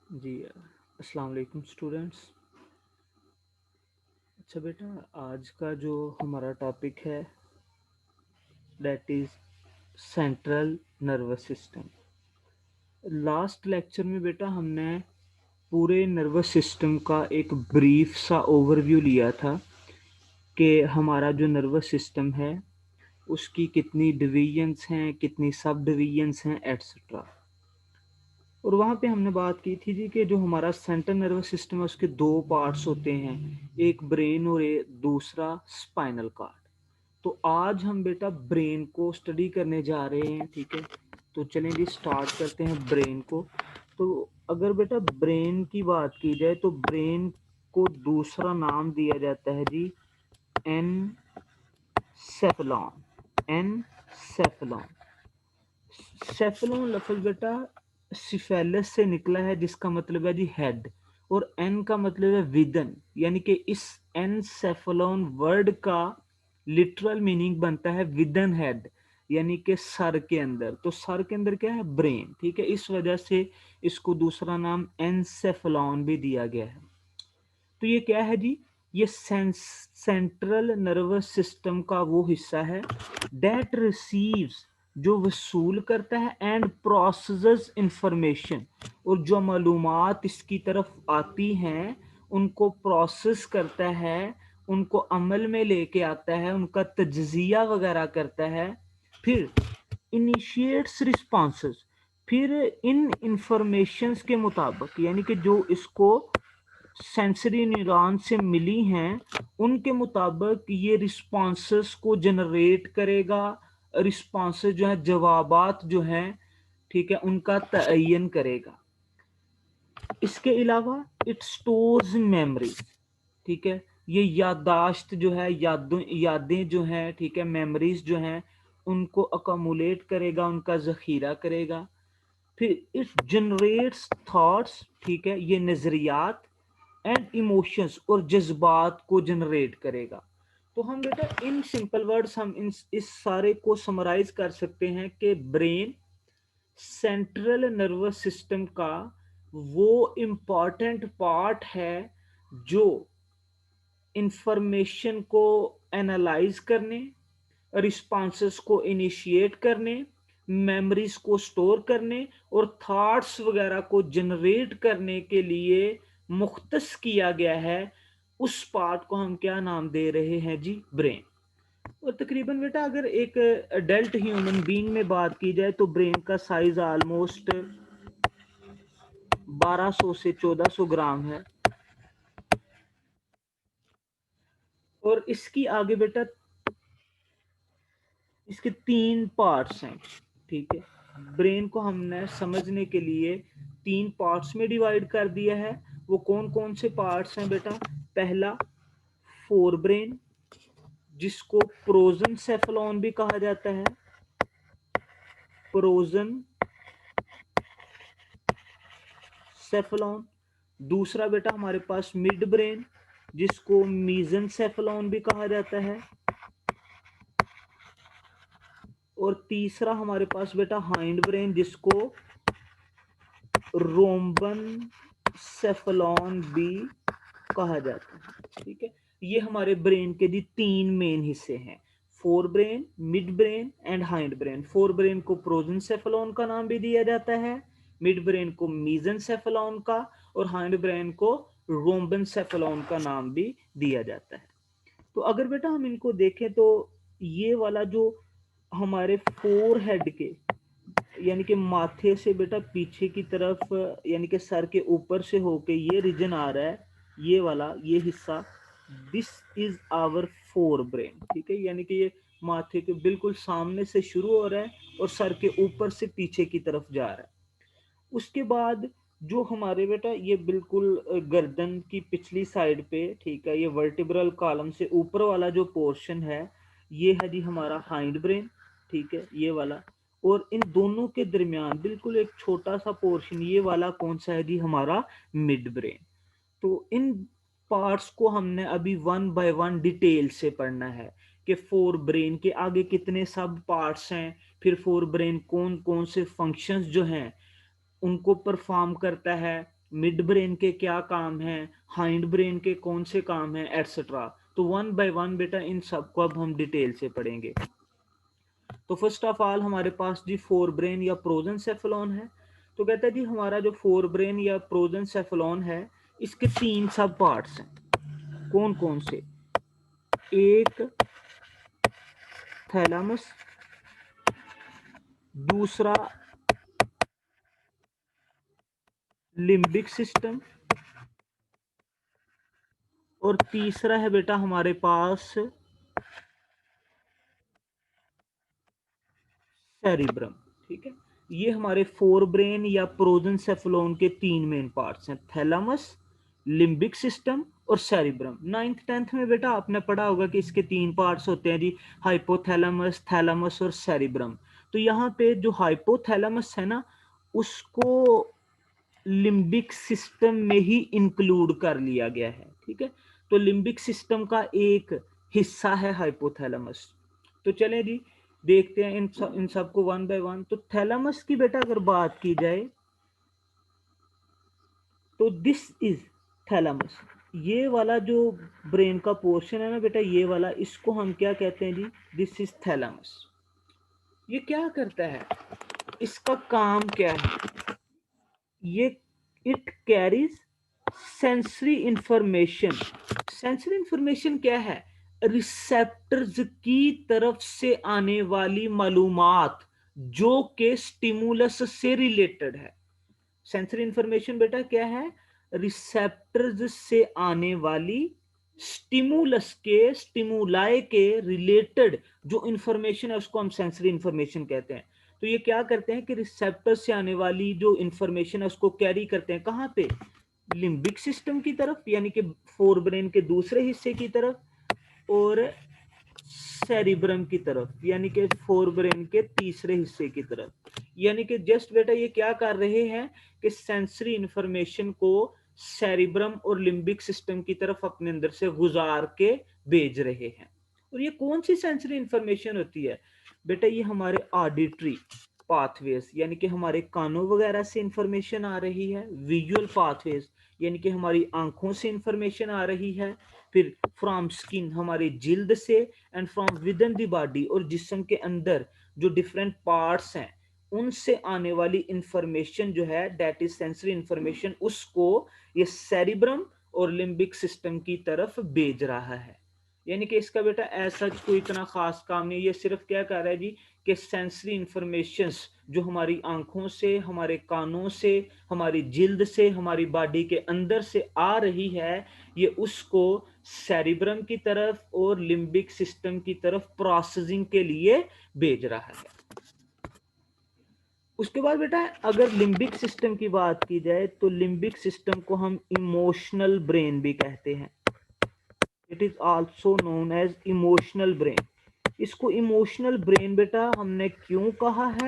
जी अस्सलाम वालेकुम स्टूडेंट्स। अच्छा बेटा, आज का जो हमारा टॉपिक है that is central nervous system. Last lecture में बेटा हमने पूरे नर्वस सिस्टम का एक ब्रीफ सा ओवरव्यू लिया था कि हमारा जो नर्वस सिस्टम है उसकी कितनी डिवीजन्स हैं, कितनी सब डिवीजन्स हैं एट्सट्रा। और वहाँ पे हमने बात की थी जी कि जो हमारा सेंट्रल नर्वस सिस्टम है उसके दो पार्ट्स होते हैं, एक ब्रेन और दूसरा स्पाइनल कार्ड। तो आज हम बेटा ब्रेन को स्टडी करने जा रहे हैं, ठीक है। तो चलें जी स्टार्ट करते हैं ब्रेन को। तो अगर बेटा ब्रेन की बात की जाए तो ब्रेन को दूसरा नाम दिया जाता है जी एनसेफेलॉन। एनसेफेलॉन। सेफेलॉन लफ्ज बेटा सिफेलस से निकला है जिसका मतलब है जी हेड, और एन का मतलब है विदन, यानी कि इस एनसेफेलॉन वर्ड का लिटरल मीनिंग बनता है विदन हेड, यानी कि सर के अंदर। तो सर के अंदर क्या है? ब्रेन, ठीक है। इस वजह से इसको दूसरा नाम एनसेफेलॉन भी दिया गया है। तो ये क्या है जी? ये सेंट्रल नर्वस सिस्टम का वो हिस्सा है दैट रिसीव्स, जो वसूल करता है, एंड प्रोसेसेस इंफॉर्मेशन, और जो मालूमात इसकी तरफ आती हैं उनको प्रोसेस करता है, उनको अमल में लेके आता है, उनका तज्जिया वगैरह करता है। फिर इनिशिएट्स रिस्पॉन्सेस, फिर इन इंफॉर्मेशंस के मुताबिक, यानी कि जो इसको सेंसरी न्यूरॉन से मिली हैं उनके मुताबिक ये रिस्पॉन्सेस को जनरेट करेगा। रिस्पॉन्सेस जो है, जवाबात जो हैं, ठीक है, उनका तयन करेगा। इसके अलावा इट स्टोर्स मेमोरी, ठीक है। ये याददाश्त जो है, यादें जो हैं, ठीक है, मेमोरीज जो हैं, उनको अकोमुलेट करेगा, उनका जखीरा करेगा। फिर इट जनरेट्स थॉट्स, ठीक है, ये नजरियात, एंड इमोशंस, और जज्बात को जनरेट करेगा। तो हम बेटा इन सिंपल वर्ड्स हम इस सारे को समराइज कर सकते हैं कि ब्रेन सेंट्रल नर्वस सिस्टम का वो इम्पॉर्टेंट पार्ट है जो इंफॉर्मेशन को एनालाइज करने, रिस्पॉन्सेस को इनिशिएट करने, मेमोरीज को स्टोर करने और थॉट्स वगैरह को जनरेट करने के लिए मुख्तस किया गया है। उस पार्ट को हम क्या नाम दे रहे हैं जी? ब्रेन। और तकरीबन बेटा अगर एक अडल्ट ह्यूमन बीइंग में बात की जाए तो ब्रेन का साइज ऑलमोस्ट 1200 से 1400 ग्राम है। और इसकी आगे बेटा इसके तीन पार्ट्स हैं, ठीक है। ब्रेन को हमने समझने के लिए तीन पार्ट्स में डिवाइड कर दिया है। वो कौन कौन से पार्ट्स हैं बेटा? पहला फोर ब्रेन, जिसको प्रोजन सेफलॉन भी कहा जाता है। प्रोजन सेफलॉन। दूसरा बेटा हमारे पास मिड ब्रेन, जिसको मीजन सेफलॉन भी कहा जाता है। और तीसरा हमारे पास बेटा हाइंड ब्रेन, जिसको रोम्बन सेफलॉन भी कहा जाता है, ठीक है। ये हमारे ब्रेन के जी तीन मेन हिस्से हैं: fore brain, mid brain and hind brain. Fore brain को प्रोजन सेफलॉन का नाम भी दिया जाता है, मिड ब्रेन को मीजन सेफलॉन का, और हाइंड ब्रेन को रोम्बन सेफलॉन का नाम भी दिया जाता है। तो अगर बेटा हम इनको देखें तो ये वाला जो हमारे फोर हेड के, यानी कि माथे से बेटा पीछे की तरफ, यानी कि सर के ऊपर से होके ये रीजन आ रहा है, ये वाला ये हिस्सा, this is our forebrain, ठीक है। यानी कि ये माथे के बिल्कुल सामने से शुरू हो रहा है और सर के ऊपर से पीछे की तरफ जा रहा है। उसके बाद जो हमारे बेटा ये बिल्कुल गर्दन की पिछली साइड पे, ठीक है, ये वर्टिब्रल कॉलम से ऊपर वाला जो पोर्शन है, ये है जी हमारा हाइंड ब्रेन, ठीक है, ये वाला। और इन दोनों के दरमियान बिल्कुल एक छोटा सा पोर्शन, ये वाला कौन सा है जी? हमारा मिड ब्रेन। तो इन पार्ट्स को हमने अभी वन बाय वन डिटेल से पढ़ना है कि फोर ब्रेन के आगे कितने सब पार्ट्स हैं, फिर फोर ब्रेन कौन कौन से फंक्शंस जो हैं उनको परफॉर्म करता है, मिड ब्रेन के क्या काम है, हाइंड ब्रेन के कौन से काम है, एटसेट्रा। तो वन बाय वन बेटा इन सबको अब हम डिटेल से पढ़ेंगे। तो फर्स्ट ऑफ ऑल हमारे पास जी फोर ब्रेन या प्रोजेंसेफेलॉन है। तो कहता है जी हमारा जो फोर ब्रेन या प्रोजेंसेफेलॉन है इसके तीन सब पार्ट्स हैं। कौन कौन से? एक थैलामस, दूसरा लिम्बिक सिस्टम, और तीसरा है बेटा हमारे पास सेरिब्रम। ठीक है, ये हमारे फोर ब्रेन या प्रोजेंसेफेलॉन के तीन मेन पार्ट्स हैं, थैलामस, लिम्बिक सिस्टम और सेरिब्रम। नाइन्थ टेंथ में बेटा आपने पढ़ा होगा कि इसके तीन पार्ट्स होते हैं जी, हाइपोथैलामस, थैलामस और सेरिब्रम। तो यहाँ पे जो हाइपोथैलामस है ना उसको लिम्बिक सिस्टम में ही इंक्लूड कर लिया गया है। ठीक है, तो लिम्बिक सिस्टम का एक हिस्सा है हाइपोथैलेमस। तो चलें जी देखते हैं इन सब को वन बाय वन। तो थैलेमस की बेटा अगर बात की जाए तो दिस इज थैलेमस। ये वाला जो ब्रेन का पोर्शन है ना बेटा, ये वाला, इसको हम क्या कहते हैं जी? This is thalamus. ये क्या करता है, इसका काम क्या है? ये it carries sensory information. Sensory information क्या है? रिसेप्टर्स की तरफ से आने वाली मालूमात जो के स्टिमुलस से रिलेटेड है। सेंसरी इंफॉर्मेशन बेटा क्या है? रिसेप्टर्स से आने वाली स्टिमुलस के, स्टिमुलाई के रिलेटेड जो इंफॉर्मेशन है उसको हम सेंसरी इंफॉर्मेशन कहते हैं। तो ये क्या करते हैं कि रिसेप्टर से आने वाली जो इंफॉर्मेशन है उसको कैरी करते हैं कहाँ पे? लिम्बिक सिस्टम की तरफ, यानी कि फोर ब्रेन के दूसरे हिस्से की तरफ, और सेरिब्रम की तरफ, यानी कि फोर ब्रेन के तीसरे हिस्से की तरफ। यानी कि जस्ट बेटा ये क्या कर रहे हैं कि सेंसरी इंफॉर्मेशन को सेरिब्रम और लिम्बिक सिस्टम की तरफ अपने अंदर से गुजार के भेज रहे हैं। और ये कौन सी सेंसरी इंफॉर्मेशन होती है बेटा? ये हमारे ऑडिटरी पाथवेज, यानी कि हमारे कानों वगैरह से इंफॉर्मेशन आ रही है। विजुअल पाथवेज, यानी कि हमारी आंखों से इंफॉर्मेशन आ रही है। फिर फ्रॉम स्किन, हमारी जिल्द से, and from with in the body, और जिस्म के अंदर जो डिफरेंट पार्ट्स हैं उनसे आने वाली इंफॉर्मेशन जो है दैट इज सेंसरी इंफॉर्मेशन, उसको ये सेरिब्रम और लिम्बिक सिस्टम की तरफ भेज रहा है। यानी कि इसका बेटा ऐसा कोई इतना खास काम नहीं, ये सिर्फ क्या कर रहा है जी कि सेंसरी इंफॉर्मेशंस जो हमारी आंखों से, हमारे कानों से, हमारी जिल्द से, हमारी बॉडी के अंदर से आ रही है, ये उसको सेरिब्रम की तरफ और लिम्बिक सिस्टम की तरफ प्रोसेसिंग के लिए भेज रहा है। उसके बाद बेटा अगर लिम्बिक सिस्टम की बात की जाए तो लिम्बिक सिस्टम को हम इमोशनल ब्रेन भी कहते हैं। It is also known as emotional brain. इसको इमोशनल ब्रेन बेटा हमने क्यों कहा है,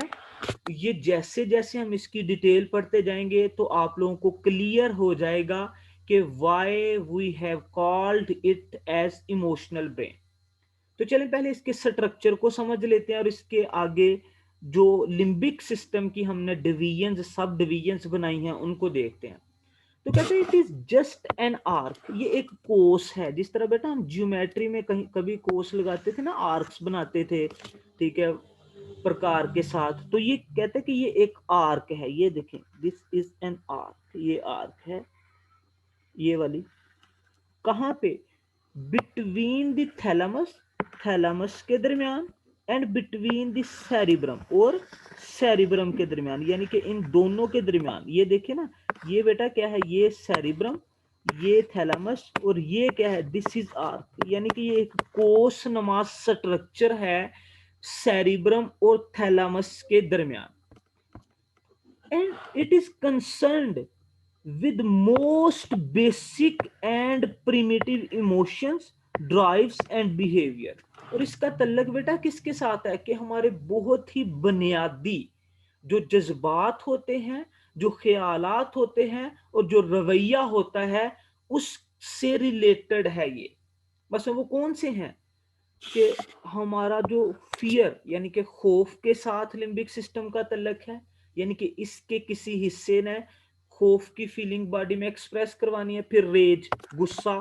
ये जैसे जैसे हम इसकी डिटेल पढ़ते जाएंगे तो आप लोगों को क्लियर हो जाएगा कि why we have called it as emotional brain. तो चलें पहले इसके स्ट्रक्चर को समझ लेते हैं और इसके आगे जो लिम्बिक सिस्टम की हमने डिवीजन्स, सब डिवीजन्स बनाई हैं उनको देखते हैं। तो कहते हैं it is just an arc, ये एक कोस है। जिस तरह बेटा हम ज्योमेट्री में कहीं कभी कोस लगाते थे ना, आर्क्स बनाते थे, ठीक है, प्रकार के साथ। तो ये कहते हैं कि ये एक आर्क है। ये देखें, दिस इज एन आर्क, ये आर्क है, ये वाली। कहाँ पे? बिटवीन द थैलामस, थैलामस के दरमियान, एंड बिटवीन द सेरिब्रम, और सेरिब्रम के दरमियान, यानी कि इन दोनों के दरमियान। ये देखिए ना, ये बेटा क्या है? ये सेरिब्रम, ये थैलामस, और ये क्या है? This is arc. यानी कि ये एक कोस नुमा स्ट्रक्चर है सेरिब्रम और थैलामस के दरमियान। And it is concerned with most basic and primitive emotions, drives and behavior। और इसका तल्लक बेटा किसके साथ है कि हमारे बहुत ही बुनियादी जो जज्बात होते हैं, जो ख्यालात होते हैं, और जो रवैया होता है उससे रिलेटेड है ये। बस वो कौन से हैं कि हमारा जो फियर, यानी कि खौफ के साथ लिम्बिक सिस्टम का तल्लक है, यानी कि इसके किसी हिस्से ने खौफ की फीलिंग बॉडी में एक्सप्रेस करवानी है, फिर रेज गुस्सा,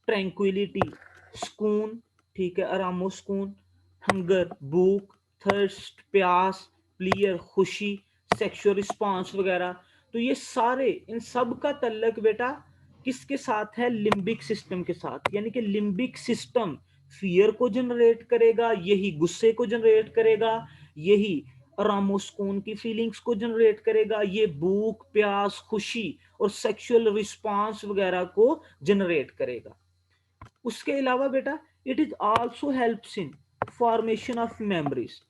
ट्रैंक्विलिटी सुकून, ठीक है, आरामो सुकून, हंगर भूख, थर्स्ट प्यास, प्लियर खुशी, सेक्सुअल रिस्पांस वगैरह। तो ये सारे इन सब का तल्लक बेटा किसके साथ है? लिम्बिक सिस्टम के साथ। यानी कि लिम्बिक सिस्टम फियर को जनरेट करेगा, यही गुस्से को जनरेट करेगा, यही आरामोस्कून की फीलिंग्स को जनरेट करेगा, ये भूख प्यास खुशी और सेक्सुअल रिस्पांस वगैरह को जनरेट करेगा। उसके अलावा बेटा it is also helps in formation of memories.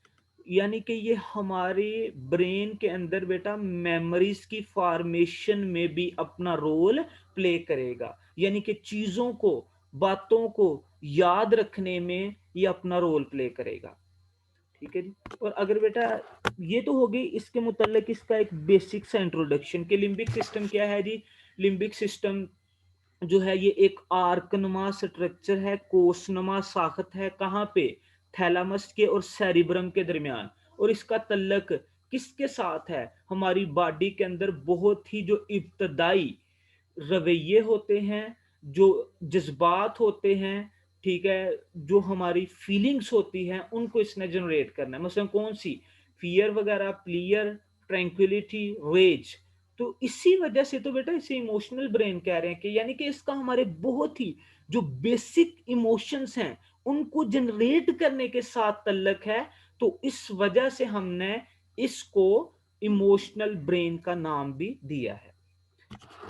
यानी कि ये हमारे ब्रेन के अंदर बेटा मेमोरीज की फॉर्मेशन में भी अपना रोल प्ले करेगा। यानी कि चीजों को बातों को याद रखने में ये अपना रोल प्ले करेगा। ठीक है जी। और अगर बेटा ये तो हो गई इसके मुतल्लिक इसका एक बेसिक सा इंट्रोडक्शन कि लिम्बिक सिस्टम क्या है जी। लिम्बिक सिस्टम जो है ये एक आर्कनुमा स्ट्रक्चर है, कोसनुमा साखत है। कहाँ पे? थैलामस के और सेरिब्रम के दरमियान। और इसका तल्लक किसके साथ है? हमारी बॉडी के अंदर बहुत ही जो इब्तदाई रवैये होते हैं, जो जज्बात होते हैं, ठीक है, जो हमारी फीलिंग्स होती हैं, उनको इसने जनरेट करना है। मसलन कौन सी? फियर वगैरह, प्लियर, ट्रैंक्विलिटी, रेज। तो इसी वजह से तो बेटा इसे इमोशनल ब्रेन कह रहे हैं कि यानी कि इसका हमारे बहुत ही जो बेसिक इमोशंस हैं उनको जनरेट करने के साथ तल्लक है। तो इस वजह से हमने इसको इमोशनल ब्रेन का नाम भी दिया है।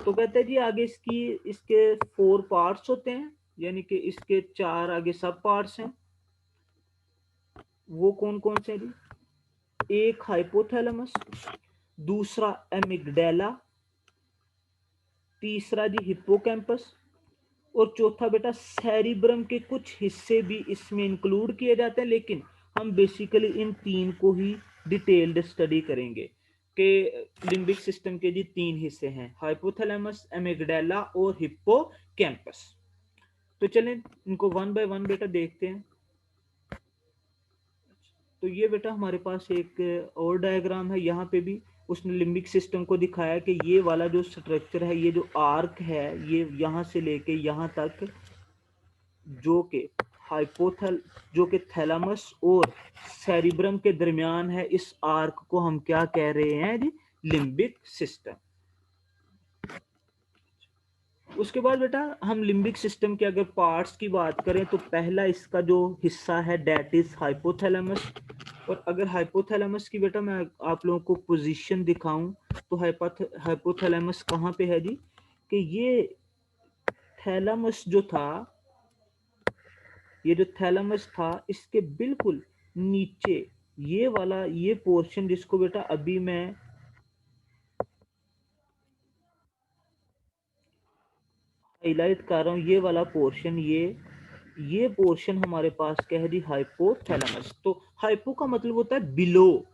तो कहते हैं जी आगे इसके 4 पार्ट्स होते हैं, यानी कि इसके 4 आगे सब पार्ट्स हैं। वो कौन कौन से हैं जी? एक हाइपोथैलेमस, दूसरा एमिगडाला, तीसरा जी हिप्पोकैम्पस, और चौथा बेटा सेरिब्रम के कुछ हिस्से भी इसमें इंक्लूड किए जाते हैं। लेकिन हम बेसिकली इन 3 को ही डिटेल्ड स्टडी करेंगे कि लिम्बिक सिस्टम के जी 3 हिस्से हैं, हाइपोथैलेमस, एमिगडाला और हिप्पोकैम्पस। तो चलें इनको वन बाय वन बेटा देखते हैं। तो ये बेटा हमारे पास एक और डायग्राम है, यहाँ पे भी उसने लिम्बिक सिस्टम को दिखाया कि ये वाला जो स्ट्रक्चर है, ये जो आर्क है, ये यहाँ से लेके यहाँ तक जो कि हाइपोथैल जो कि थैलामस और सेरिब्रम के दरमियान है, इस आर्क को हम क्या कह रहे हैं जी? Limbic system. उसके बाद बेटा हम लिम्बिक सिस्टम के अगर पार्ट्स की बात करें तो पहला इसका जो हिस्सा है दैट इज हाइपोथैलेमस। और अगर हाइपोथैलेमस की बेटा मैं आप लोगों को पोजीशन दिखाऊं तो हाइपोथैलेमस कहाँ पे है जी? कि ये थैलामस जो था, ये जो थैलामस था इसके बिल्कुल नीचे ये वाला ये पोर्शन जिसको बेटा अभी मैं हाईलाइट कर रहा हूँ, ये वाला पोर्शन, ये पोर्शन हमारे पास क्या है जी? हाइपोथैलेमस। तो हाइपो का मतलब होता है बिलो।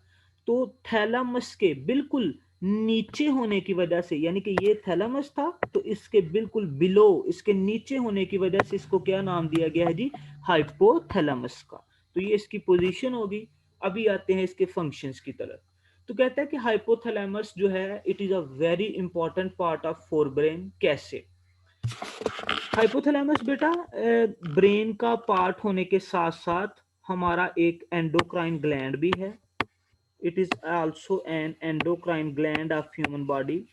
तो थैलामस के बिल्कुल नीचे होने की वजह से, यानी कि ये थैलामस था तो इसके बिल्कुल बिलो, इसके नीचे होने की वजह से इसको क्या नाम दिया गया है जी? हाइपोथैलेमस का। तो ये इसकी पोजीशन होगी। अभी आते हैं इसके फंक्शंस की तरफ। तो कहता है कि हाइपोथैलेमस जो है it is a very important part of fore brain. कैसे? हाइपोथैलेमस बेटा ब्रेन का पार्ट होने के साथ साथ हमारा एक एंडोक्राइन ग्लैंड भी है। It is also an endocrine gland of human body.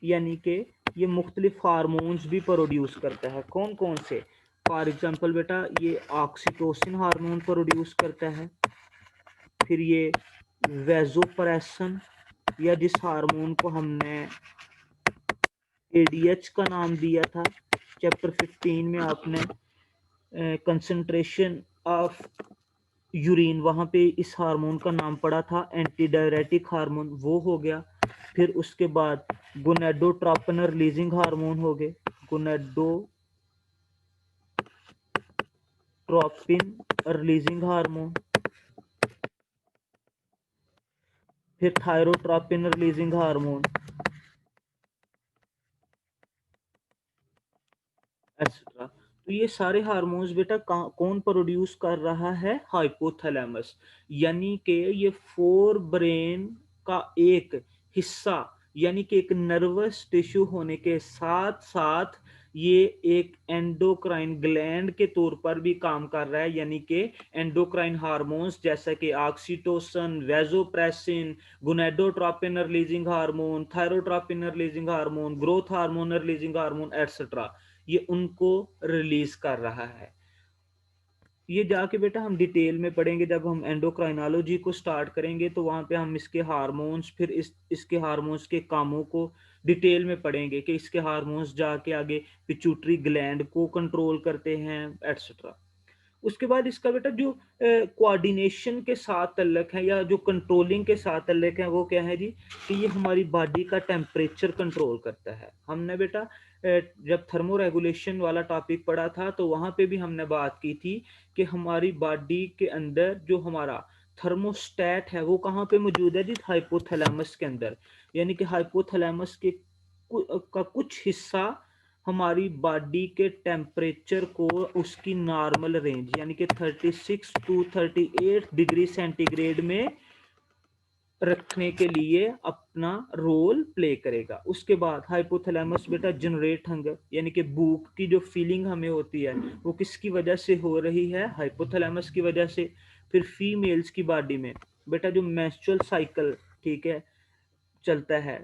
यानी कि ये मुख्तलिफ हार्मोन्स भी प्रोड्यूस करता है। कौन कौन से? फॉर एग्जांपल बेटा ये ऑक्सीटोसिन हार्मोन प्रोड्यूस करता है, फिर ये वेजोप्रेसिन या जिस हार्मोन को हमने एडीएच का नाम दिया था चैप्टर 15 में, आपने कंसंट्रेशन ऑफ यूरिन, वहां पे इस हार्मोन का नाम पड़ा था एंटी डायरेटिक हार्मोन, वो हो गया। फिर उसके बाद गोनेडोट्रोपिन रिलीजिंग हार्मोन हो गए, गोनेडोट्रोपिन रिलीजिंग हार्मोन, फिर थायरोट्रोपिन रिलीजिंग हार्मोन, एक्सेट्रा। तो ये सारे हार्मोन्स बेटा कौन प्रोड्यूस कर रहा है? हाइपोथैलेमस। यानी कि ये फोर ब्रेन का एक हिस्सा यानी कि एक नर्वस टिश्यू होने के साथ साथ ये एक एंडोक्राइन ग्लैंड के तौर पर भी काम कर रहा है, यानी कि एंडोक्राइन हार्मोन्स जैसा कि oxytocin, vasopressin, gonadotropin releasing hormone, thyrotropin releasing hormone, growth hormone releasing hormone etcetera, ये उनको रिलीज कर रहा है। ये जाके बेटा हम डिटेल में पढ़ेंगे जब हम एंडोक्राइनोलॉजी को स्टार्ट करेंगे, तो वहाँ पे हम इसके हार्मोन्स, फिर इसके हार्मोन्स के कामों को डिटेल में पढ़ेंगे कि इसके हार्मोन्स जाके आगे पिट्यूटरी ग्लैंड को कंट्रोल करते हैं एटसेट्रा। उसके बाद इसका बेटा जो कोऑर्डिनेशन के साथ तल्लक है या जो कंट्रोलिंग के साथ तल्लक है वो क्या है जी, कि ये हमारी बॉडी का टेम्परेचर कंट्रोल करता है। हमने बेटा जब थर्मो रेगुलेशन वाला टॉपिक पढ़ा था तो वहाँ पे भी हमने बात की थी कि हमारी बॉडी के अंदर जो हमारा थर्मोस्टेट है वो कहाँ पे मौजूद है जी, हाइपोथैलेमस के अंदर। यानी कि हाइपोथैलेमस के का कुछ हिस्सा हमारी बॉडी के टेम्परेचर को उसकी नॉर्मल रेंज यानी कि 36 टू 38 डिग्री सेंटीग्रेड में रखने के लिए अपना रोल प्ले करेगा। उसके बाद हाइपोथैलेमस बेटा जनरेट हंगर, यानी कि भूख की जो फीलिंग हमें होती है वो किसकी वजह से हो रही है, हाइपोथैलेमस की वजह से। फिर फीमेल्स की बॉडी में बेटा जो मेंस्ट्रुअल साइकिल, ठीक है, चलता है,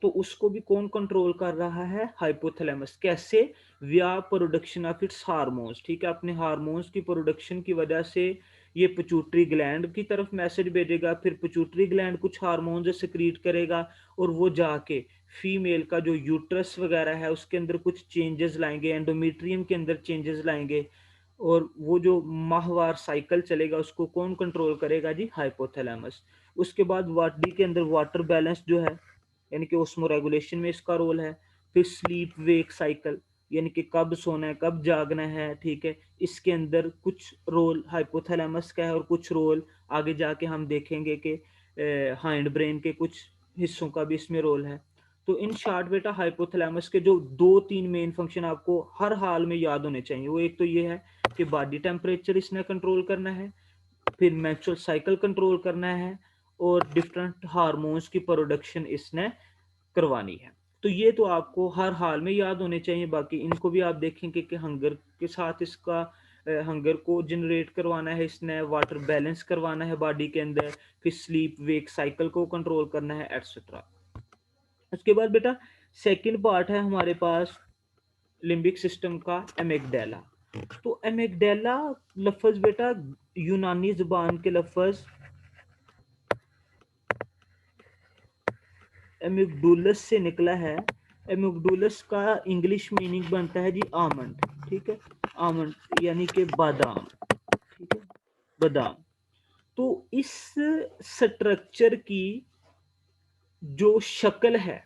तो उसको भी कौन कंट्रोल कर रहा है, हाइपोथैलेमस। कैसे, व्या प्रोडक्शन ऑफ इट्स हार्मोन्स, ठीक है, अपने हार्मोन्स की प्रोडक्शन की वजह से ये पिट्यूटरी ग्लैंड की तरफ मैसेज भेजेगा, फिर पिट्यूटरी ग्लैंड कुछ हार्मोन्स सिक्रीट करेगा और वो जाके फीमेल का जो यूट्रस वगैरह है उसके अंदर कुछ चेंजेस लाएंगे, एंडोमेट्रियम के अंदर चेंजेस लाएंगे, और वो जो माहवार साइकिल चलेगा उसको कौन कंट्रोल करेगा जी, हाइपोथैलेमस। उसके बाद बॉडी के अंदर वाटर बैलेंस जो है यानी कि ओस्मो रेगुलेशन में इसका रोल है। फिर स्लीप वेक साइकिल यानी कि कब सोना है कब जागना है, ठीक है, इसके अंदर कुछ रोल हाइपोथैलेमस का है और कुछ रोल आगे जाके हम देखेंगे कि हाइंड ब्रेन के कुछ हिस्सों का भी इसमें रोल है। तो इन शॉर्ट बेटा हाइपोथैलेमस के जो 2-3 मेन फंक्शन आपको हर हाल में याद होने चाहिए, वो एक तो ये है कि बॉडी टेम्परेचर इसने कंट्रोल करना है, फिर मेंस्ट्रुअल साइकिल कंट्रोल करना है, और डिफरेंट हार्मोन्स की प्रोडक्शन इसने करवानी है। तो ये तो आपको हर हाल में याद होने चाहिए। बाकी इनको भी आप देखेंगे कि हंगर के साथ इसका हंगर को जनरेट करवाना है इसने, वाटर बैलेंस करवाना है बॉडी के अंदर, फिर स्लीप वेक साइकिल को कंट्रोल करना है एटसेट्रा। उसके बाद बेटा सेकंड पार्ट है हमारे पास लिम्बिक सिस्टम का, एमिगडाला। तो एमिगडाला लफ्ज बेटा यूनानी जुबान के लफ्ज एमिगडुलस से निकला है। एमिगडुलस का इंग्लिश मीनिंग बनता है जी आमंड, ठीक है, आमंड यानी कि बादाम, ठीक है, बादाम। तो इस स्ट्रक्चर की जो शक्ल है,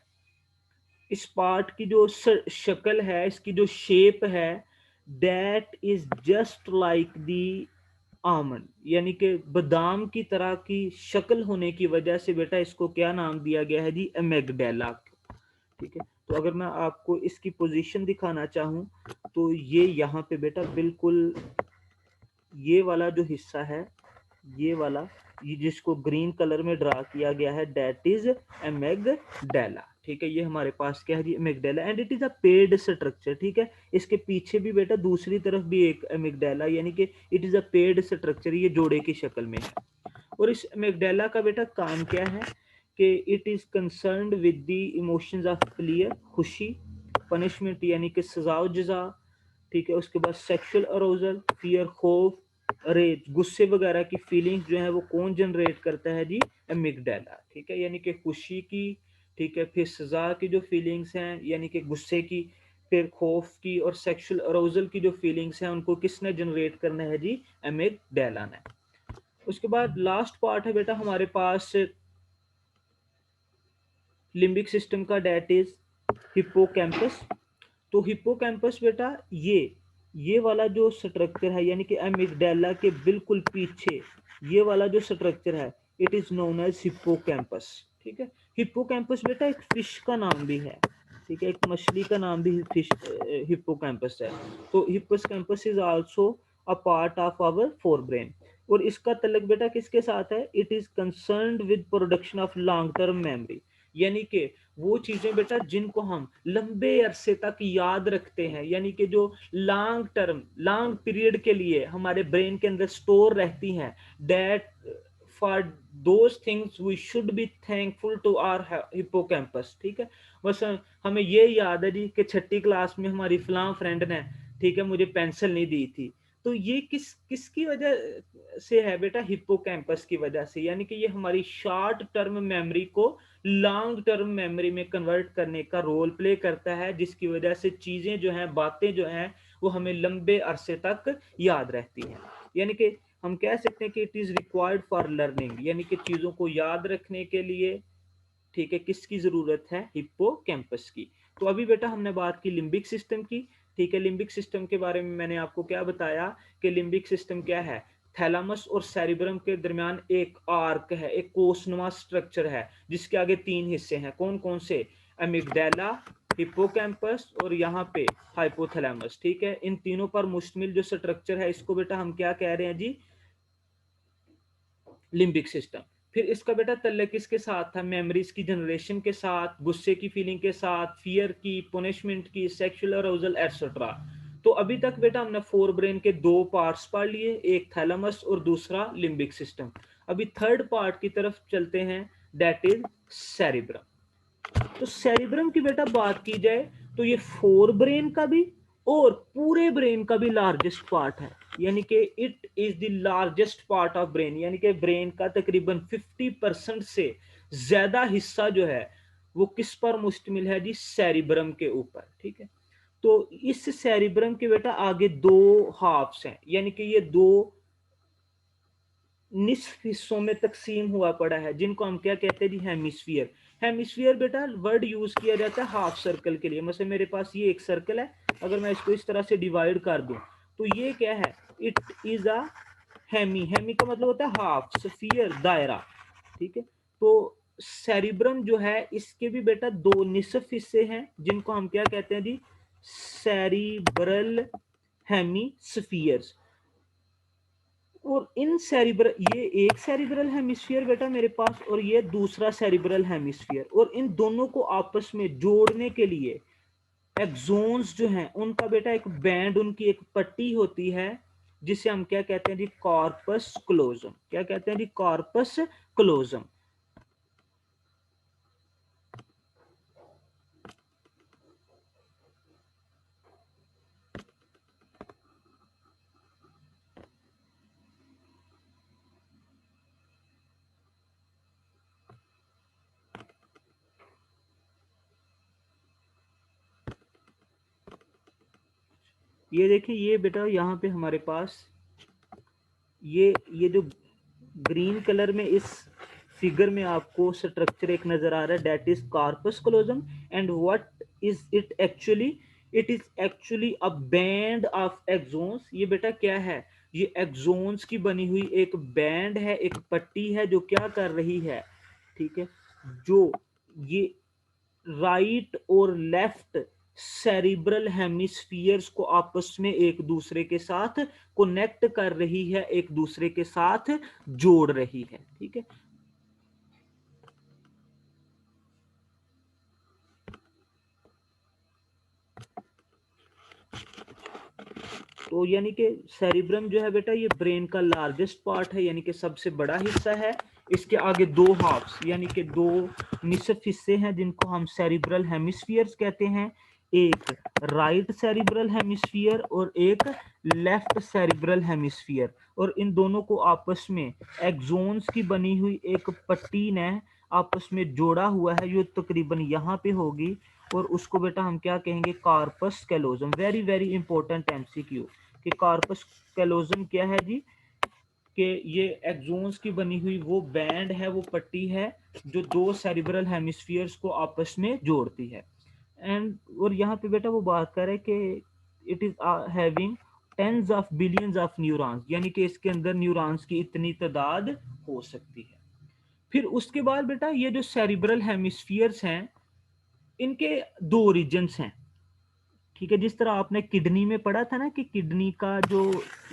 इस पार्ट की जो शक्ल है, इसकी जो शेप है, that is just like the almond, यानी कि बादाम की तरह की शक्ल होने की वजह से बेटा इसको क्या नाम दिया गया है जी, एमिगडाला, ठीक है। तो अगर मैं आपको इसकी पोजीशन दिखाना चाहूँ तो ये यहाँ पे बेटा बिल्कुल ये वाला जो हिस्सा है, ये वाला, ये जिसको ग्रीन कलर में ड्रा किया गया है, दैट इज एमिगडाला, ठीक है। ये हमारे पास क्या है जी, amygdala, and it is a paired structure, ठीक है। इसके पीछे भी बेटा दूसरी तरफ भी एक एमिगडाला, यानी कि it is a paired structure, ये जोड़े की शक्ल में है। और इस एमिगडाला का बेटा काम क्या है कि it is concerned with the emotions of player, खुशी, पनिशमेंट यानी कि सजा और जजा, ठीक है। उसके बाद सेक्सुअल अरोजल, फियर, खौफ, रेज, गुस्से वगैरह की फीलिंग्स जो है वो कौन जनरेट करता है जी, एमिगडाला, ठीक है। यानी कि खुशी की, ठीक है, फिर सजा की जो फीलिंग्स हैं यानी कि गुस्से की, फिर खौफ की और सेक्सुअल अरोजल की जो फीलिंग्स हैं उनको किसने जनरेट करना है जी, एमिगडाला ने। उसके बाद लास्ट पार्ट है बेटा हमारे पास लिम्बिक सिस्टम का, डेट इज हिप्पोकैम्पस। तो हिप्पोकैम्पस बेटा ये वाला जो स्ट्रक्चर है यानी कि एमिगडाला के बिल्कुल पीछे ये वाला जो स्ट्रक्चर है, it is known as hippocampus, ठीक है। हिप्पोकैम्पस बेटा एक फिश का नाम भी है, ठीक है, एक मछली का नाम भी फिश हिप्पोकैम्पस है। तो hippocampus is also a part of our forebrain. और इसका तल्लुक बेटा किसके साथ है, it is concerned with production of long term memory, यानी कि वो चीजें बेटा जिनको हम लंबे अरसे तक याद रखते हैं, यानी कि जो लॉन्ग टर्म लॉन्ग पीरियड के लिए हमारे ब्रेन के अंदर स्टोर रहती हैं, that for those things we should be thankful to our hippocampus. ठीक है, बस हमें ये याद है जी कि छठी क्लास में हमारी फलां फ्रेंड ने, ठीक है, मुझे पेंसिल नहीं दी थी, तो ये किसकी वजह से है बेटा, हिप्पोकैम्पस की वजह से, यानी कि ये हमारी शॉर्ट टर्म मेमोरी को लॉन्ग टर्म मेमोरी में कन्वर्ट करने का रोल प्ले करता है, जिसकी वजह से चीजें जो हैं, बातें जो हैं, वो हमें लंबे अरसे तक याद रहती हैं। यानी कि हम कह सकते हैं कि it is required for learning, यानी कि चीजों को याद रखने के लिए, ठीक है, किसकी जरूरत है, हिप्पोकैम्पस की। तो अभी बेटा हमने बात की लिम्बिक सिस्टम की। ठीक है, लिम्बिक सिस्टम के बारे में मैंने आपको क्या बताया कि लिम्बिक सिस्टम क्या है, थैलामस और सेरिब्रम के दरमियान एक आर्क है, एक कोसनुमा स्ट्रक्चर है, जिसके आगे तीन हिस्से हैं, कौन कौन से, अमिगडाला, हिप्पोकैम्पस और यहाँ पे हाइपोथैलेमस। ठीक है, इन तीनों पर मुश्तमिल जो स्ट्रक्चर है, इसको बेटा हम क्या कह रहे हैं जी, लिम्बिक सिस्टम। फिर इसका बेटा तल्लुक किसके साथ था, मेमोरीज की जनरेशन के साथ, गुस्से की फीलिंग के साथ, फियर की, पनिशमेंट की, सेक्सुअल अराउजल एटसेट्रा। तो अभी तक बेटा हमने फोर ब्रेन के दो पार्ट्स पढ़ लिए, एक थैलेमस और दूसरा लिम्बिक सिस्टम। अभी थर्ड पार्ट की तरफ चलते हैं, दैट इज सेरिब्रम। तो सेरिब्रम की बेटा बात की जाए तो ये फोर ब्रेन का भी और पूरे ब्रेन का भी लार्जेस्ट पार्ट है, यानी कि it is the largest part of brain, यानी कि ब्रेन का तकरीबन 50% से ज्यादा हिस्सा जो है वो किस पर मुश्तमिल है जी, सेरिब्रम के ऊपर। ठीक है, तो इस सेरिब्रम के बेटा आगे दो हाफ्स हैं, यानी कि ये दो निस्फ हिस्सों में तकसीम हुआ पड़ा है, जिनको हम क्या कहते हैं जी, हेमिस्फीयर। हेमिस्फीयर बेटा वर्ड यूज किया जाता है हाफ सर्कल के लिए, मतलब मेरे पास ये एक सर्कल है, अगर मैं इसको इस तरह से डिवाइड कर दूं तो ये क्या है, it is a hemi. Hemi का मतलब होता है हाफ, स्फीयर दायरा। ठीक है, तो सेरिब्रम जो है इसके भी बेटा दो निसफ हिस्से हैं, जिनको हम क्या कहते हैं जी, सेरिब्रल हेमिस्फीयर्स। और इन सेरिब्रल, ये एक सेरिब्रल हेमिस्फीयर बेटा मेरे पास, और ये दूसरा सेरिब्रल हेमिस्फीयर, और इन दोनों को आपस में जोड़ने के लिए एक्सोन्स जो हैं उनका बेटा एक बैंड, उनकी एक पट्टी होती है, जिसे हम क्या कहते हैं जी, कॉर्पस क्लोजम। क्या कहते हैं जी, कॉर्पस क्लोजम। ये देखिए, ये बेटा यहाँ पे हमारे पास ये जो ग्रीन कलर में इस फिगर में आपको स्ट्रक्चर एक नजर आ रहा है, that is corpus callosum. And what is it actually, it is actually a band of axons. ये बेटा क्या है, ये एक्सोन्स की बनी हुई एक बैंड है, एक पट्टी है, जो क्या कर रही है, ठीक है, जो ये राइट और लेफ्ट सेरिब्रल हेमिस्फीयर्स को आपस में एक दूसरे के साथ कनेक्ट कर रही है, एक दूसरे के साथ जोड़ रही है। ठीक है, तो यानी कि सेरिब्रम जो है बेटा ये ब्रेन का लार्जेस्ट पार्ट है, यानी कि सबसे बड़ा हिस्सा है। इसके आगे दो हाफ्स, यानी कि दो निसफ हिस्से हैं, जिनको हम सेरिब्रल हेमिस्फीयर्स कहते हैं, एक राइट सेरिब्रल हेमिस्फीयर और एक लेफ्ट सेरिब्रल हेमिस्फीयर। और इन दोनों को आपस में एक्सोन्स की बनी हुई एक पट्टी ने आपस में जोड़ा हुआ है, जो तकरीबन यहाँ पे होगी, और उसको बेटा हम क्या कहेंगे, corpus callosum. Very very important MCQ, कि कार्पस कैलोजम क्या है जी, कि ये एक्सोन्स की बनी हुई वो बैंड है, वो पट्टी है, जो दो सेरिब्रल हेमिस्फीयर्स को आपस में जोड़ती है। एंड और यहाँ पे बेटा वो बात कर रहे हैं कि it is having tens of billions of neurons, यानी कि इसके अंदर न्यूरॉन्स की इतनी तादाद हो सकती है। फिर उसके बाद बेटा ये जो सेरिब्रल हेमिस्फीयर्स हैं, इनके दो रीजन्स हैं। ठीक है, जिस तरह आपने किडनी में पढ़ा था ना कि किडनी का जो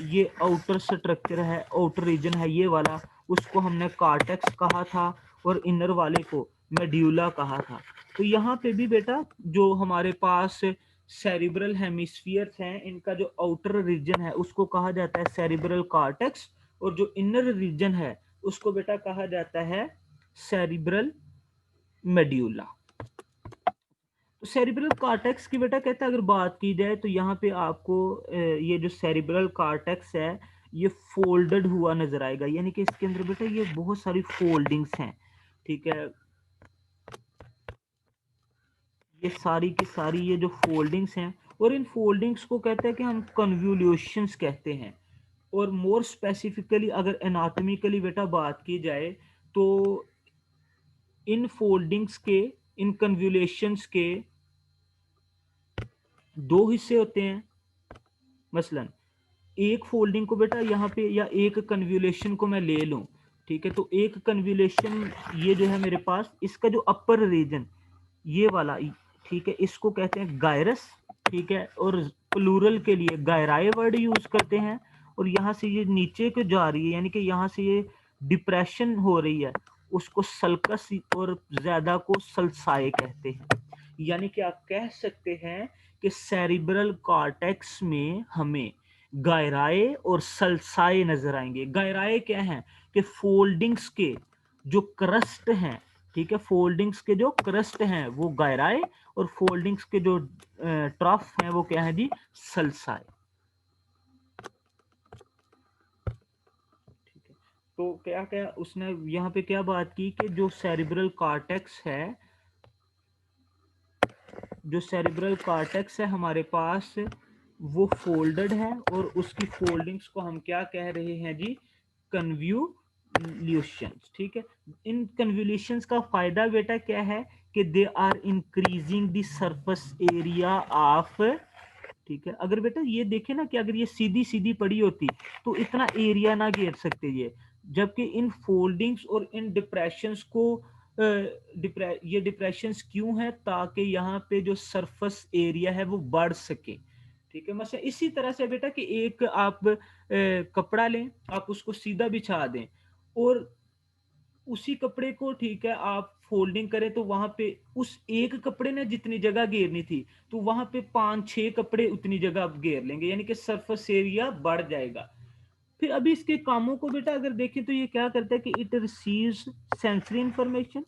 ये आउटर स्ट्रक्चर है, आउटर रीजन है ये वाला, उसको हमने कार्टेक्स कहा था और इनर वाले को मेड्यूला कहा था। तो यहाँ पे भी बेटा जो हमारे पास सेरिब्रल हेमिस्फीयर्स हैं, इनका जो आउटर रीजन है उसको कहा जाता है सेरिब्रल कार्टेक्स, और जो इनर रीजन है उसको बेटा कहा जाता है सेरिब्रल मेड्यूला। तो सेरिब्रल कार्टेक्स की बेटा कहता है अगर बात की जाए तो यहाँ पे आपको ये जो सेरिब्रल कार्टेक्स है ये फोल्डेड हुआ नजर आएगा, यानी कि इसके अंदर बेटा ये बहुत सारी फोल्डिंग्स हैं। ठीक है, ये सारी की सारी ये जो फोल्डिंग्स हैं, और इन फोल्डिंग्स को कहते हैं कि हम कन्वोल्यूशंस कहते हैं। और मोर स्पेसिफिकली अगर एनाटॉमिकली बेटा बात की जाए तो इन फोल्डिंग्स के, इन कन्वोल्यूशंस के दो हिस्से होते हैं। मसलन एक फोल्डिंग को बेटा यहाँ पे, या एक कन्वोल्यूशन को मैं ले लूं, ठीक है, तो एक कन्वोल्यूशन ये जो है मेरे पास, इसका जो अपर रीजन ये वाला, ठीक है, इसको कहते हैं गायरस। ठीक है, और प्लूरल के लिए गायराए वर्ड यूज करते हैं। और यहाँ से ये नीचे को जा रही है, यानी कि यहाँ से ये डिप्रेशन हो रही है, उसको सल्कस और ज्यादा को सल्साए कहते हैं। यानी कि आप कह सकते हैं कि सेरिब्रल कॉर्टेक्स में हमें गायराए और सल्साए नजर आएंगे। गायराए क्या है कि फोल्डिंग्स के जो क्रस्ट हैं, ठीक है, फोल्डिंग्स के जो क्रस्ट हैं वो गायराए, और फोल्डिंग्स के जो ट्रफ हैं वो क्या है जी, सल्साए। ठीक है, तो क्या क्या उसने यहाँ पे क्या बात की कि जो सेरिब्रल कॉर्टेक्स है, जो सेरिब्रल कॉर्टेक्स है हमारे पास वो फोल्डेड है, और उसकी फोल्डिंग्स को हम क्या कह रहे हैं जी, कन्व्यूल्यूशंस। ठीक है, इन कन्व्यूल्यूशंस का फायदा बेटा क्या है कि they are increasing the surface area of, ठीक है, अगर बेटा ये देखे ना कि अगर ये सीधी सीधी पड़ी होती तो इतना एरिया ना घेर सकते ये, जबकि इन फोल्डिंग्स और इन डिप्रेशंस को ये डिप्रेशंस क्यों है, ताकि यहाँ पे जो सरफेस एरिया है वो बढ़ सके। ठीक है, मतलब इसी तरह से बेटा कि एक आप कपड़ा लें, आप उसको सीधा बिछा दें, और उसी कपड़े को, ठीक है, आप फोल्डिंग करें तो वहां पे उस एक कपड़े ने जितनी जगह घेरनी थी तो वहां पे 5-6 कपड़े उतनी जगह आप घेर लेंगे, यानी कि सरफेस एरिया बढ़ जाएगा। फिर अभी इसके कामों को बेटा अगर देखें तो ये क्या करता है कि इट रिसीव्स सेंसरी इंफॉर्मेशन,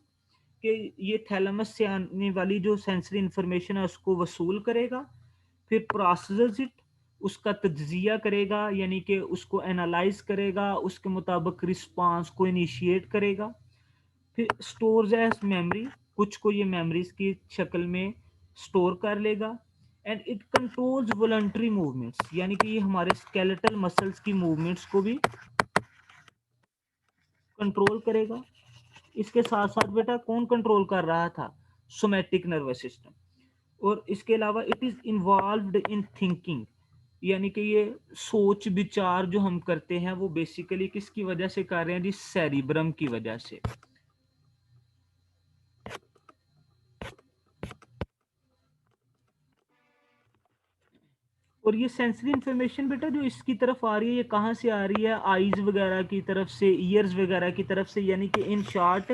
कि ये थैलेमस से आने वाली जो सेंसरी इंफॉर्मेशन है उसको वसूल करेगा। फिर प्रोसेसेस इट, उसका तज्जिया करेगा, यानी कि उसको एनालाइज करेगा, उसके मुताबिक रिस्पांस को इनिशिएट करेगा। फिर स्टोर्स एज मेमोरी, कुछ को ये मेमोरीज की शक्ल में स्टोर कर लेगा। And it controls voluntary movements, यानी कि ये हमारे स्केलेटल मसल्स की मूवमेंट्स को भी कंट्रोल करेगा। इसके साथ साथ बेटा कौन कंट्रोल कर रहा था, सोमैटिक नर्वस सिस्टम। और इसके अलावा it is involved in thinking, यानी कि ये सोच विचार जो हम करते हैं वो बेसिकली किसकी वजह से कर रहे हैं जी, सेरिब्रम की वजह से। और ये सेंसरी इंफॉर्मेशन बेटा जो इसकी तरफ आ रही है, ये कहाँ से आ रही है, आईज वगैरह की तरफ से, ईयर्स वगैरह की तरफ से, यानी कि इन शॉर्ट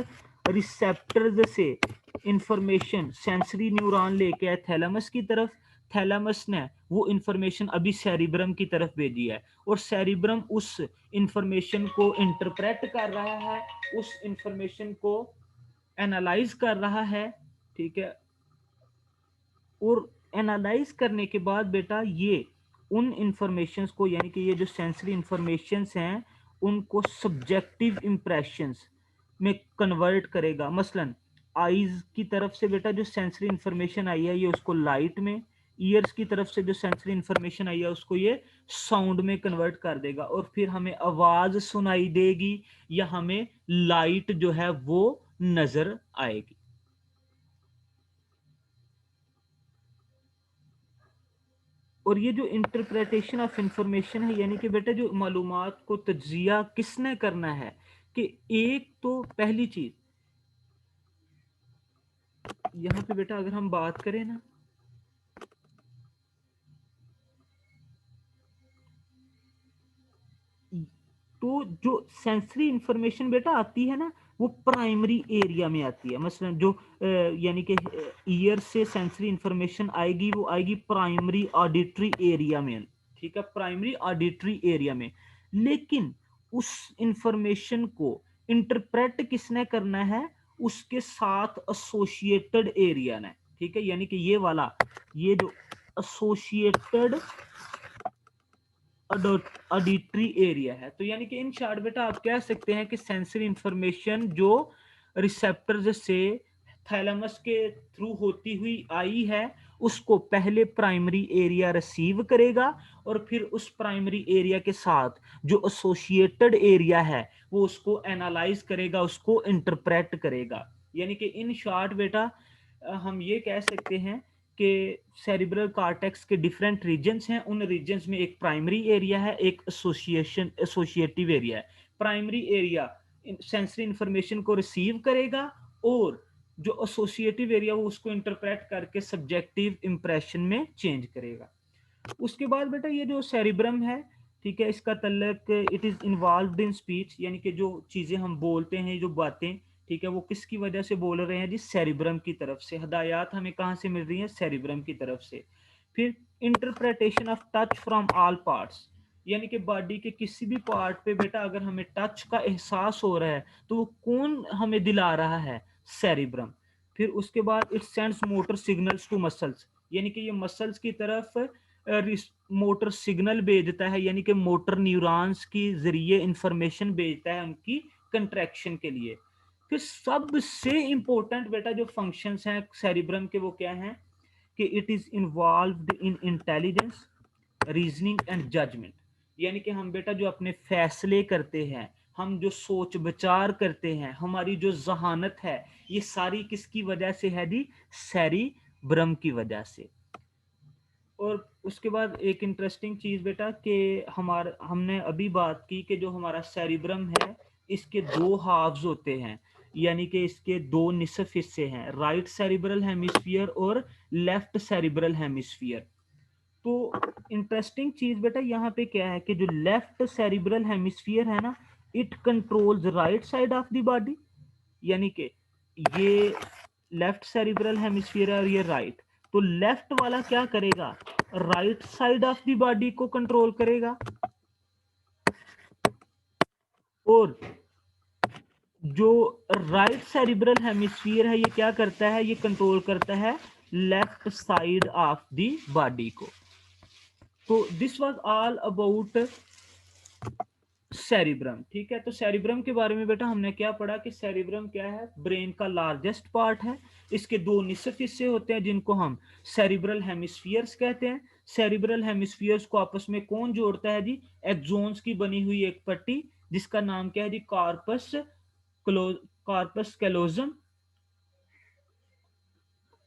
रिसेप्टर्स से इंफॉर्मेशन सेंसरी न्यूरॉन लेके आए थैलेमस की तरफ। थैलेमस ने वो इंफॉर्मेशन अभी सेरिब्रम की तरफ भेजी है, और सेरिब्रम उस इंफॉर्मेशन को इंटरप्रेट कर रहा है, उस इंफॉर्मेशन को एनालाइज कर रहा है। ठीक है, और एनालाइज करने के बाद बेटा ये उन इंफॉर्मेशंस को, यानी कि ये जो सेंसरी इंफॉर्मेशंस हैं उनको सब्जेक्टिव इंप्रेशंस में कन्वर्ट करेगा। मसलन आईज की तरफ से बेटा जो सेंसरी इंफॉर्मेशन आई है ये उसको लाइट में, ईयर्स की तरफ से जो सेंसरी इंफॉर्मेशन आई है उसको ये साउंड में कन्वर्ट कर देगा, और फिर हमें आवाज सुनाई देगी या हमें लाइट जो है वो नजर आएगी। और ये जो इंटरप्रिटेशन ऑफ इंफॉर्मेशन है, यानी कि बेटा जो मालूमात को तज्जिया किसने करना है, कि एक तो पहली चीज यहाँ पे बेटा अगर हम बात करें ना, जो सेंसरी इंफॉर्मेशन बेटा आती है ना, वो प्राइमरी एरिया में आती है। मसलन जो यानी कि ईयर से सेंसरी इंफॉर्मेशन आएगी, वो आएगी प्राइमरी ऑडिटरी एरिया में, ठीक है, प्राइमरी ऑडिटरी एरिया में। लेकिन उस इंफॉर्मेशन को इंटरप्रेट किसने करना है, उसके साथ एसोसिएटेड एरिया ने, ठीक है, यानी कि ये वाला, ये जो एसोसिएटेड ऑडिटरी एरिया है। तो यानी कि इन शॉर्ट बेटा आप कह सकते हैं कि सेंसरी इंफॉर्मेशन जो रिसेप्टर्स से थैलेमस के थ्रू होती हुई आई है, उसको पहले प्राइमरी एरिया रिसीव करेगा और फिर उस प्राइमरी एरिया के साथ जो एसोसिएटेड एरिया है वो उसको एनालाइज करेगा, उसको इंटरप्रेट करेगा। यानी कि इन शॉर्ट बेटा हम ये कह सकते हैं कि सेरिब्रल कॉर्टेक्स के डिफरेंट रीजन्स हैं, उन रीजन्स में एक प्राइमरी एरिया है, एक एसोसिएटिव एरिया है। प्राइमरी एरिया सेंसरी इंफॉर्मेशन को रिसीव करेगा और जो एसोसिएटिव एरिया वो उसको इंटरप्रेट करके सब्जेक्टिव इंप्रेशन में चेंज करेगा। उसके बाद बेटा ये जो सेरिब्रम है, ठीक है, इसका तल्लक it is involved in speech, यानी कि जो चीजें हम बोलते हैं, जो बातें, ठीक है, वो किसकी वजह से बोल रहे हैं जी, सेरिब्रम की तरफ से। हदायत हमें कहाँ से मिल रही है, सेरिब्रम की तरफ से। फिर interpretation of touch from all parts, यानी कि बॉडी के किसी भी पार्ट पे बेटा अगर हमें टच का एहसास हो रहा है तो वो कौन हमें दिला रहा है, सेरिब्रम। फिर उसके बाद it sends motor signals to muscles, यानी कि ये मसल्स की तरफ मोटर सिग्नल भेजता है, यानी कि मोटर न्यूरॉन्स की जरिए इंफॉर्मेशन भेजता है उनकी कंट्रैक्शन के लिए। फिर सबसे इंपॉर्टेंट बेटा जो फंक्शंस हैं सेरिब्रम के वो क्या हैं कि it is involved in intelligence, reasoning and judgement, यानी कि हम बेटा जो अपने फैसले करते हैं, हम जो सोच विचार करते हैं, हमारी जो जहानत है, ये सारी किसकी वजह से है जी, सेरिब्रम की वजह से। और उसके बाद एक इंटरेस्टिंग चीज बेटा कि हमने अभी बात की कि जो हमारा सेरिब्रम है इसके दो हाफ्स होते हैं, यानी कि इसके दो निसफ हिस्से हैं, राइट सेरिब्रल हेमिस्फीयर और लेफ्ट सेरिब्रल हेमिस्फीयर। तो इंटरेस्टिंग चीज बेटा यहाँ पे क्या है कि जो लेफ्ट सेरिब्रल हेमिस्फीयर है ना, it controls right side of the body, यानी कि ये लेफ्ट सेरिब्रल हेमिस्फीयर है और ये राइट। तो लेफ्ट वाला क्या करेगा, right side of the body को कंट्रोल करेगा, और जो राइट सेरिब्रल हेमिस्फीयर है ये क्या करता है, ये कंट्रोल करता है left side of the body को। तो this was all about cerebrum, ठीक है। तो सेरिब्रम के बारे में बेटा हमने क्या पढ़ा कि सेरिब्रम क्या है, ब्रेन का लार्जेस्ट पार्ट है। इसके दो निसफ हिस्से होते हैं जिनको हम सेरिब्रल हेमिस्फीयर्स कहते हैं। सेरिब्रल हेमिस्फीयर्स को आपस में कौन जोड़ता है जी, एक्सोन्स की बनी हुई एक पट्टी जिसका नाम क्या है जी, कार्पस कैलोजम।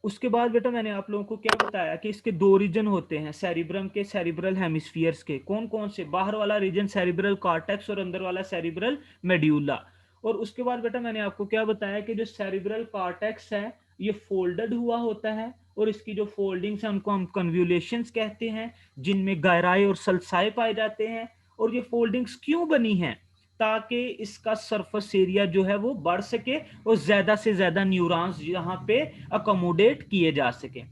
उसके बाद बेटा मैंने आप लोगों को क्या बताया कि इसके दो रीजन होते हैं सेरिब्रम के, सेरिब्रल हेमिस्फीयर्स के। कौन कौन से, बाहर वाला रीजन सेरिब्रल कॉर्टेक्स और अंदर वाला सेरिब्रल मेड्यूला। और उसके बाद बेटा मैंने आपको क्या बताया कि जो सेरिब्रल कॉर्टेक्स है ये फोल्डेड हुआ होता है, और इसकी जो फोल्डिंग्स हैं उनको हम कन्व्यूलेशंस कहते हैं, जिनमें गहराई और सल्साए पाए जाते हैं। और ये फोल्डिंग्स क्यों बनी हैं, ताकि इसका सरफेस एरिया जो है वो बढ़ सके और ज्यादा से ज्यादा न्यूरॉन्स यहाँ पे अकोमोडेट किए जा सके।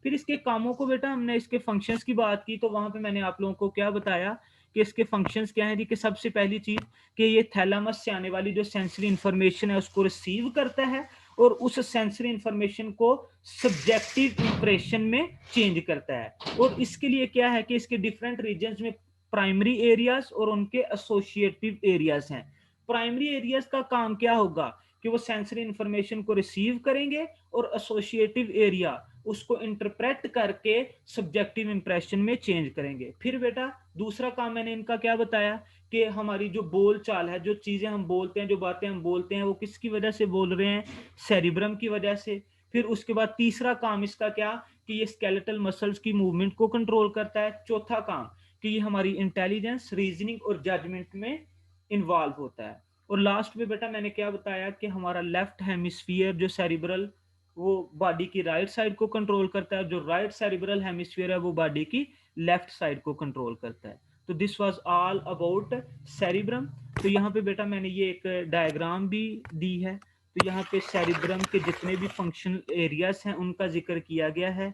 फिर इसके कामों को बेटा हमने इसके फंक्शंस की बात की, तो वहां पे मैंने आप लोगों को क्या बताया कि इसके फंक्शंस क्या है कि सबसे पहली चीज कि ये थैलेमस से आने वाली जो सेंसरी इंफॉर्मेशन है उसको रिसीव करता है और उस सेंसरी इंफॉर्मेशन को सब्जेक्टिव इंप्रेशन में चेंज करता है। और इसके लिए क्या है कि इसके डिफरेंट रीजन्स में प्राइमरी एरियाज और उनके एसोसिएटिव एरियाज हैं। प्राइमरी एरियाज का काम क्या होगा कि वो सेंसरी इंफॉर्मेशन को रिसीव करेंगे और एसोसिएटिव एरिया उसको इंटरप्रेट करके सब्जेक्टिव इंप्रेशन में चेंज करेंगे। फिर बेटा दूसरा काम मैंने इनका क्या बताया कि हमारी जो बोल चाल है, जो चीजें हम बोलते हैं, जो बातें हम बोलते हैं, वो किसकी वजह से बोल रहे हैं, सेरिब्रम की वजह से। फिर उसके बाद तीसरा काम इसका क्या कि ये स्केलेटल मसल्स की मूवमेंट को कंट्रोल करता है। चौथा काम कि ये हमारी इंटेलिजेंस, रीजनिंग और जजमेंट में इन्वॉल्व होता है। और लास्ट में बेटा मैंने क्या बताया कि हमारा लेफ्ट हेमिस्फीयर जो सेरिब्रल वो बॉडी की राइट साइड को कंट्रोल करता है, जो राइट सेरिब्रल हेमिस्फीयर है वो बॉडी की लेफ्ट साइड को कंट्रोल करता है। तो this was all about cerebrum. तो यहाँ पे बेटा मैंने ये एक डायग्राम भी दी है। तो यहाँ पे सेरिब्रम के जितने भी फंक्शनल एरियाज हैं उनका जिक्र किया गया है।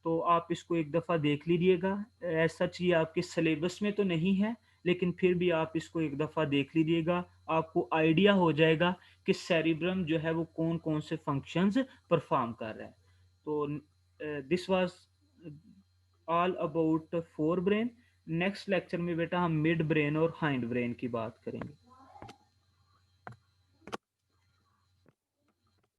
तो आप इसको एक दफ़ा देख लीजिएगा। एज सच ये आपके सिलेबस में तो नहीं है, लेकिन फिर भी आप इसको एक दफ़ा देख लीजिएगा, आपको आइडिया हो जाएगा कि सेरिब्रम जो है वो कौन कौन से फंक्शंस परफॉर्म कर रहा है। तो this was all about fore brain. Next lecture में बेटा हम मिड ब्रेन और हाइंड ब्रेन की बात करेंगे।